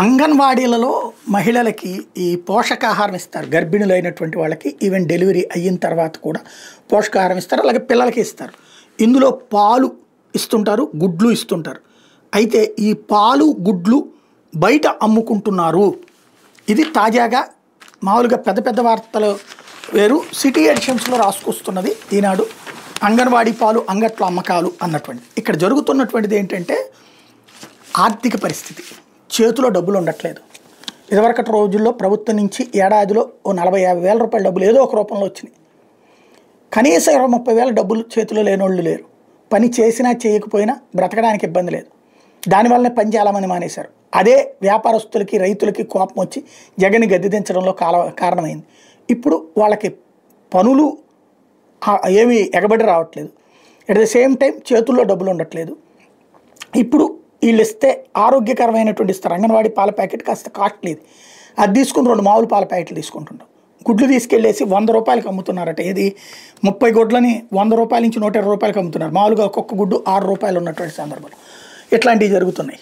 అంగన్వాడీలలో మహిళలకి ఈ పోషకాహారం ఇస్తారు. గర్భిణులైనటువంటి వాళ్ళకి ఈవెన్ డెలివరీ అయిన తర్వాత కూడా పోషకాహారం ఇస్తారు. అలాగే పిల్లలకి ఇస్తారు. ఇందులో పాలు ఇస్తుంటారు, గుడ్లు ఇస్తుంటారు. అయితే ఈ పాలు గుడ్లు బయట అమ్ముకుంటున్నారు. ఇది తాజాగా మామూలుగా పెద్ద పెద్ద వార్తలు వేరు, సిటీ ఎడిషన్స్లో రాసుకొస్తున్నది ఈనాడు. అంగన్వాడీ పాలు అంగట్లో అమ్మకాలు అన్నటువంటి. ఇక్కడ జరుగుతున్నటువంటిది ఏంటంటే ఆర్థిక పరిస్థితి, చేతిలో డబ్బులు ఉండట్లేదు. ఇదివరకటి రోజుల్లో ప్రభుత్వం నుంచి ఏడాదిలో ఓ 40-50 వేల రూపాయల డబ్బులు ఏదో ఒక రూపంలో వచ్చినాయి. కనీసం 20-30 వేల డబ్బులు చేతిలో లేనోళ్ళు లేరు. పని చేసినా చేయకపోయినా బ్రతకడానికి ఇబ్బంది లేదు. దానివల్లనే పని చాలామంది మానేశారు. అదే వ్యాపారస్తులకి రైతులకి కోపం వచ్చి జగన్ని గద్దెదించడంలో కారణమైంది. ఇప్పుడు వాళ్ళకి పనులు ఏమీ ఎగబడి రావట్లేదు. అట్ ద సేమ్ టైం చేతుల్లో డబ్బులు ఉండట్లేదు. ఇప్పుడు వీళ్ళు ఇస్తే ఆరోగ్యకరమైనటువంటి ఇస్తారు. అంగన్వాడీ పాల ప్యాకెట్ కాస్త కాస్ట్లీది, అది తీసుకుని 2 మామూలు పాల ప్యాకెట్లు తీసుకుంటుంటాం. గుడ్లు తీసుకెళ్ళేసి 100 రూపాయలకి అమ్ముతున్నారట. ఏది 30 గుడ్లని 100 రూపాయల నుంచి 120 రూపాయలకి అమ్ముతున్నారు. మామూలుగా ఒక్కొక్క గుడ్డు 6 రూపాయలు ఉన్నటువంటి సందర్భంలో ఇట్లాంటివి జరుగుతున్నాయి.